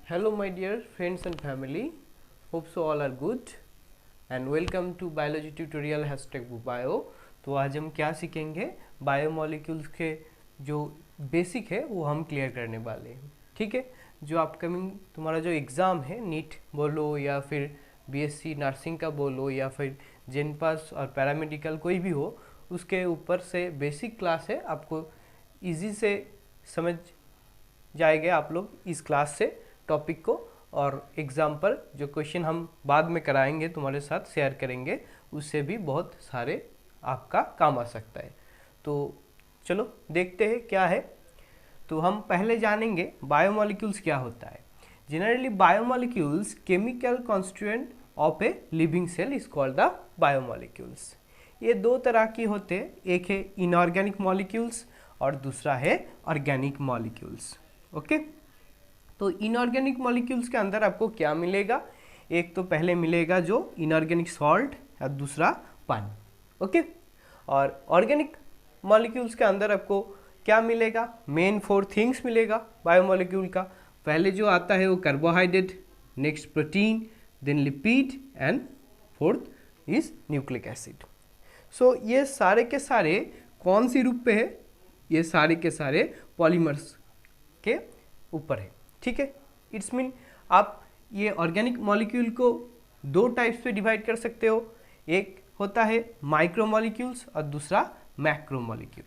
Hello my dear friends and family, hope so all are good and welcome to biology tutorial #bio। तो आज हम क्या सीखेंगे, biomolecules के जो बेसिक है वो हम क्लियर करने वाले हैं। ठीक है, जो अपकमिंग तुम्हारा जो एग्ज़ाम है, नीट बोलो या फिर बीएससी नर्सिंग का बोलो या फिर जेन पास और पैरामेडिकल कोई भी हो, उसके ऊपर से बेसिक क्लास है, आपको इजी से समझ जाएंगे आप लोग इस क्लास से टॉपिक को। और एग्ज़ाम पर जो क्वेश्चन हम बाद में कराएंगे, तुम्हारे साथ शेयर करेंगे, उससे भी बहुत सारे आपका काम आ सकता है। तो चलो देखते हैं क्या है। तो हम पहले जानेंगे बायोमोलिक्यूल्स क्या होता है। Generally biomolecules chemical constituent of a living cell is called the biomolecules. ये दो तरह की होते हैं, एक है इनऑर्गेनिक मॉलिक्यूल्स और दूसरा है ऑर्गेनिक मॉलिक्यूल्स। ओके, तो इनऑर्गेनिक मॉलिक्यूल्स के अंदर आपको क्या मिलेगा, एक तो पहले मिलेगा जो इनऑर्गेनिक सॉल्ट और दूसरा पानी। ओके, और ऑर्गेनिक मॉलिक्यूल्स के अंदर आपको क्या मिलेगा, मेन 4 थिंग्स मिलेगा बायोमोलिक्यूल का। पहले जो आता है वो carbohydrate, next protein, then lipid and fourth is nucleic acid. So ये सारे के सारे कौन सी रूप पे है, ये सारे के सारे पॉलीमर्स के ऊपर है। ठीक है, इट्स मीन आप ये ऑर्गेनिक मॉलिक्यूल को दो टाइप्स पे डिवाइड कर सकते हो, एक होता है माइक्रो मॉलिक्यूल्स और दूसरा मैक्रो मॉलिक्यूल।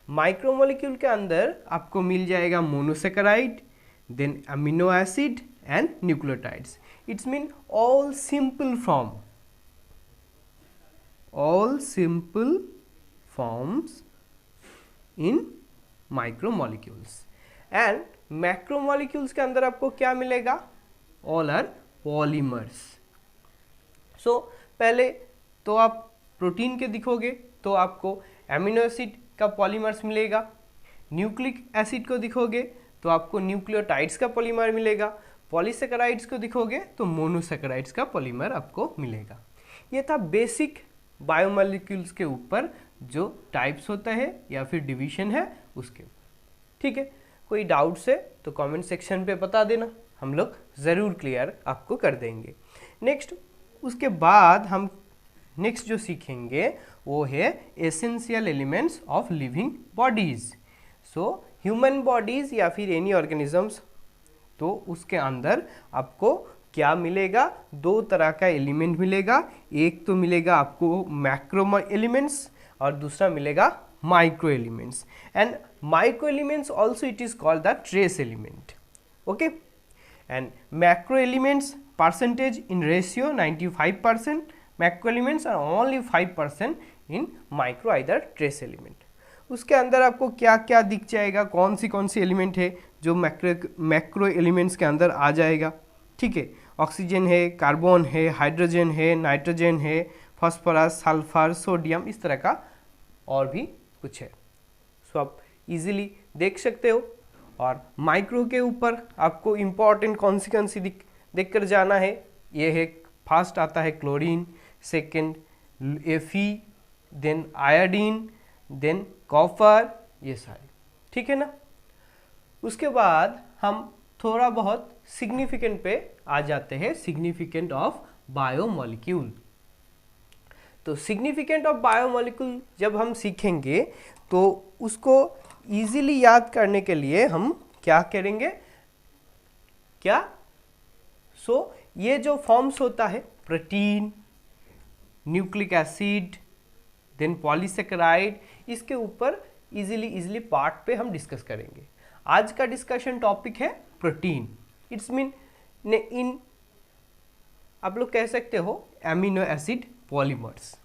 माइक्रो मॉलिक्यूल के अंदर आपको मिल जाएगा monosaccharide, then amino acid and nucleotides. It's mean all simple forms in micro molecules. And macromolecules के अंदर आपको क्या मिलेगा, ऑल आर पॉलीमर्स। सो पहले तो आप प्रोटीन के दिखोगे तो आपको एमिनो एसिड का पॉलीमर्स मिलेगा, न्यूक्लिक एसिड को दिखोगे तो आपको न्यूक्लियोटाइड्स का पॉलीमर मिलेगा, पॉलीसेकेराइड्स को दिखोगे तो मोनोसेकेराइड्स का पॉलीमर आपको मिलेगा। ये था बेसिक बायोमोलिक्यूल्स के ऊपर जो टाइप्स होता है या फिर डिवीजन है उसके। ठीक है, कोई डाउट्स है तो कमेंट सेक्शन पे बता देना, हम लोग ज़रूर क्लियर आपको कर देंगे। नेक्स्ट उसके बाद हम नेक्स्ट जो सीखेंगे वो है essential elements of living bodies. So human bodies या फिर एनी ऑर्गेनिजम्स, तो उसके अंदर आपको क्या मिलेगा, दो तरह का एलिमेंट मिलेगा। एक तो मिलेगा आपको मैक्रो एलिमेंट्स और दूसरा मिलेगा micro elements, and micro elements also it is called the trace element. Okay, and macro elements percentage in ratio 95%, macro elements are only 5% in micro either trace element. उसके अंदर आपको क्या क्या दिख जाएगा, कौन सी एलिमेंट है जो मैक्रो एलिमेंट्स के अंदर आ जाएगा। ठीक है, ऑक्सीजन है, कार्बन है, हाइड्रोजन है, नाइट्रोजन है, फास्फोरस, सल्फर, सोडियम, इस तरह का और भी कुछ है। सो आप इजीली देख सकते हो। और माइक्रो के ऊपर आपको इम्पॉर्टेंट कौन सी देख कर जाना है, ये है फर्स्ट आता है chlorine, second Fe, then iodine, then copper, ये सारे। ठीक है ना। उसके बाद हम थोड़ा बहुत सिग्निफिकेंट पे आ जाते हैं, सिग्निफिकेंट ऑफ बायोमोलिक्यूल। तो सिग्निफिकेंट ऑफ बायोमोलिक्यूल जब हम सीखेंगे तो उसको इजीली याद करने के लिए हम क्या करेंगे, क्या ये जो फॉर्म्स होता है protein, nucleic acid, then polysaccharide, इसके ऊपर इजीली पार्ट पे हम डिस्कस करेंगे। आज का डिस्कशन टॉपिक है प्रोटीन। इट्स मीन इन आप लोग कह सकते हो एमिनो एसिड पॉलीमर्स।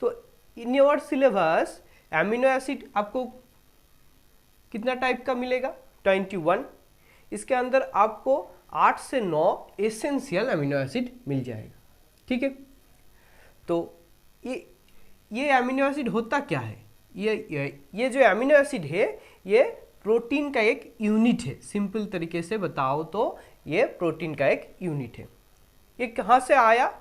तो in your syllabus amino acid आपको कितना टाइप का मिलेगा, 21। इसके अंदर आपको 8 से 9 एसेंशियल एमिनो एसिड मिल जाएगा। ठीक है, तो ये एमिनो एसिड होता क्या है, ये जो एमिनो एसिड है ये प्रोटीन का एक यूनिट है। सिंपल तरीके से बताओ तो ये प्रोटीन का एक यूनिट है। ये कहाँ से आया,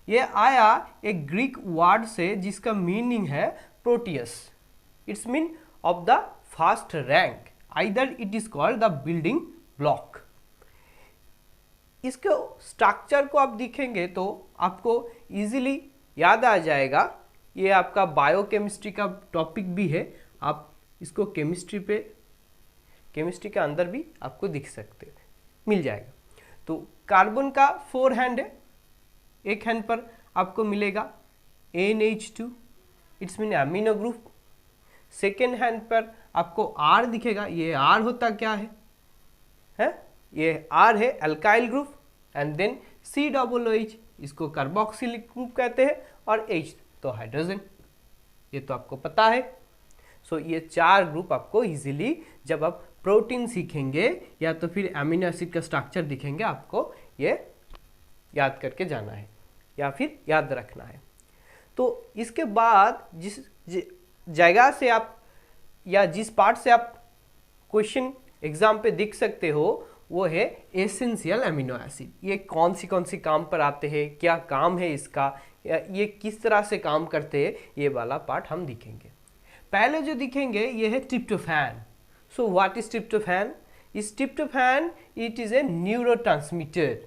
ये आया एक ग्रीक वर्ड से जिसका मीनिंग है Proteus. It's mean of the first rank, either it is called the building block. इसके स्ट्रक्चर को आप देखेंगे तो आपको इजीली याद आ जाएगा। ये आपका बायोकेमिस्ट्री का टॉपिक भी है, आप इसको केमिस्ट्री के अंदर भी आपको दिख सकते मिल जाएगा। तो कार्बन का 4 हैंड है, एक हैंड पर आपको मिलेगा NH2, it's mean amino group. Second hand पर आपको R दिखेगा, ये R होता क्या है? ये R है alkyl group, and then COOH, इसको कार्बोक्सिलिक ग्रुप कहते हैं, और H तो हाइड्रोजन, ये तो आपको पता है। सो ये 4 ग्रुप आपको इजीली जब आप प्रोटीन सीखेंगे या तो फिर अमीनो एसिड का स्ट्रक्चर दिखेंगे, आपको ये याद करके जाना है या फिर याद रखना है। तो इसके बाद जिस जगह से आप या जिस पार्ट से आप क्वेश्चन एग्जाम पे दिख सकते हो वो है एसेंशियल अमीनो एसिड। ये कौन सी काम पर आते हैं, क्या काम है इसका, ये किस तरह से काम करते हैं, ये वाला पार्ट हम दिखेंगे। पहले जो दिखेंगे ये है tryptophan. So what is tryptophan? इस tryptophan it is a neurotransmitter.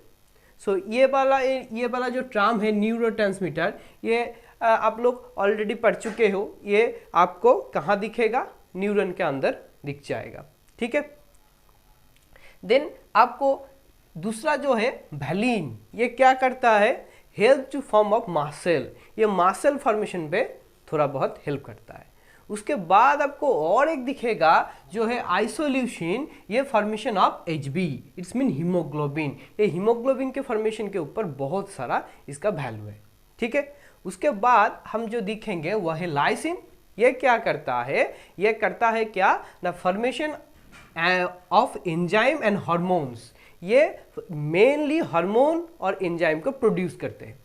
So ये वाला जो टर्म है न्यूरोट्रांसमीटर, ये आप लोग ऑलरेडी पढ़ चुके हो। ये आपको कहाँ दिखेगा? न्यूरॉन के अंदर दिख जाएगा, ठीक है। देन आपको दूसरा जो है वैलिन, ये क्या करता है? हेल्प टू फॉर्म ऑफ मासल, ये मासल फॉर्मेशन पे थोड़ा बहुत हेल्प करता है। उसके बाद आपको और एक दिखेगा जो है आइसोल्यूसिन, ये formation of HB, it's mean haemoglobin. ये हीमोग्लोबिन के फॉर्मेशन के ऊपर बहुत सारा इसका वैल्यू है, ठीक है। उसके बाद हम जो दिखेंगे वह है लाइसिन। ये क्या करता है? ये करता है क्या ना, formation of enzyme and hormones. ये मेनली हार्मोन और एंजाइम को प्रोड्यूस करते हैं।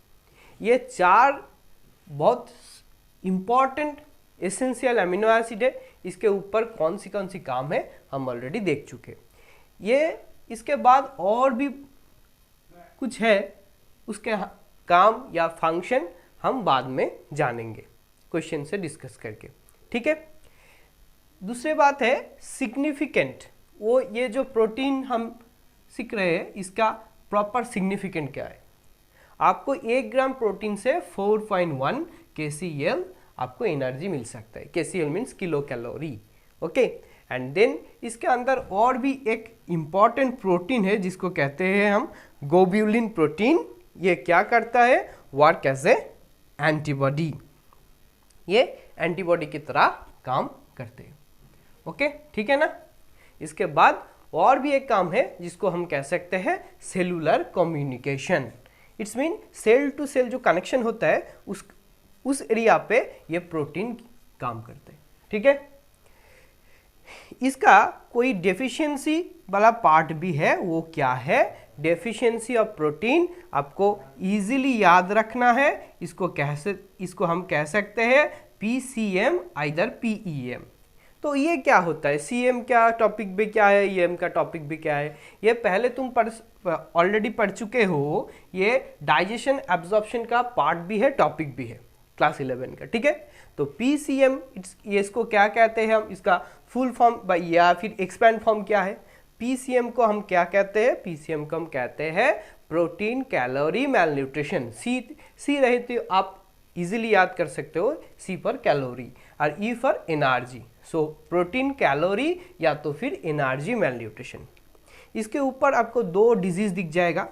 ये 4 बहुत इंपॉर्टेंट एसेंशियल अमीनो एसिड है। इसके ऊपर कौन सी काम है हम ऑलरेडी देख चुके। ये इसके बाद और भी कुछ है, उसके काम या फंक्शन हम बाद में जानेंगे क्वेश्चन से डिस्कस करके, ठीक है। दूसरी बात है सिग्निफिकेंट। वो ये जो प्रोटीन हम सीख रहे हैं इसका प्रॉपर सिग्निफिकेंट क्या है? आपको 1 ग्राम प्रोटीन से 4.1 kcal आपको एनर्जी मिल सकता है। kcal means kilo calorie, okay. And then इसके अंदर और भी एक इम्पॉर्टेंट प्रोटीन है जिसको कहते हैं हम ग्लोब्यूलिन प्रोटीन। ये क्या करता है? वर्क एज ए एंटीबॉडी, ये एंटीबॉडी की तरह काम करते हैं, ओके, ठीक है ना। इसके बाद और भी एक काम है जिसको हम कह सकते हैं cellular communication. It's mean cell to cell जो कनेक्शन होता है उस एरिया पे ये प्रोटीन काम करते हैं, ठीक है। इसका कोई डेफिशिएंसी वाला पार्ट भी है, वो क्या है? डेफिशिएंसी ऑफ प्रोटीन आपको इजीली याद रखना है। इसको हम कह सकते हैं PCM आइदर PEM। तो ये क्या होता है? CM क्या टॉपिक भी क्या है, EM का टॉपिक भी क्या है, ये पहले तुम ऑलरेडी पढ़ चुके हो। ये डाइजेशन एब्जॉर्प्शन का पार्ट भी है, टॉपिक भी है क्लास 11 का, ठीक है। तो PCM ये इसको क्या कहते हैं हम, इसका फुल फॉर्म या फिर एक्सपैंड फॉर्म क्या है? PCM को हम क्या कहते हैं? PCM को हम कहते हैं प्रोटीन कैलोरी मेल न्यूट्रिशन। सी रहे तो आप इजीली याद कर सकते हो, C फॉर कैलोरी और E for energy. So protein calorie या तो फिर एनर्जी मेल न्यूट्रिशन। इसके ऊपर आपको 2 डिजीज दिख जाएगा,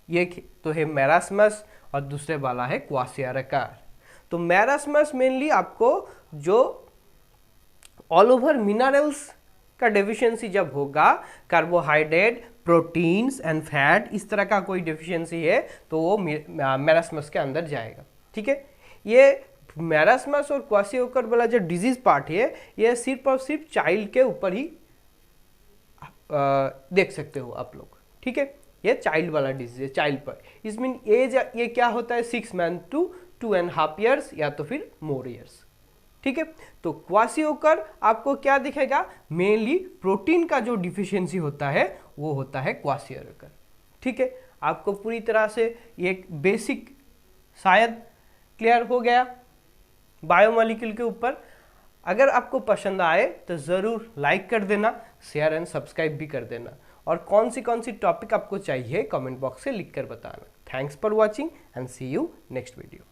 ये तो है मैरास्मस और दूसरे वाला है क्वासियारकार। तो मैरास्मस मेनली आपको जो ऑल ओवर मिनरल्स का डेफिशिएंसी जब होगा, कार्बोहाइड्रेट, प्रोटीन्स एंड फैट, इस तरह का कोई डेफिशिएंसी है तो वो मैरास्मस के अंदर जाएगा, ठीक है। ये मैरास्मस और क्वासियारकार वाला जो डिजीज पार्ट है ये सिर्फ और सिर्फ चाइल्ड के ऊपर ही देख सकते हो आप लोग, ठीक है। ये चाइल्ड वाला डिजीज है, चाइल्ड पर। इसमें एज ये क्या होता है? 6 मंथ टू 2.5 ईयर्स या तो फिर मोर ईयर्स, ठीक है। तो क्वासियारकार आपको क्या दिखेगा? मेनली प्रोटीन का जो डिफिशियंसी होता है वो होता है क्वासियारकार, ठीक है। आपको पूरी तरह से एक बेसिक शायद क्लियर हो गया बायोमॉलिक्यूल के ऊपर। अगर आपको पसंद आए तो ज़रूर लाइक कर देना, शेयर एंड सब्सक्राइब भी कर देना। और कौन सी टॉपिक आपको चाहिए कमेंट बॉक्स से लिख कर बताना। Thanks for watching and see you next video.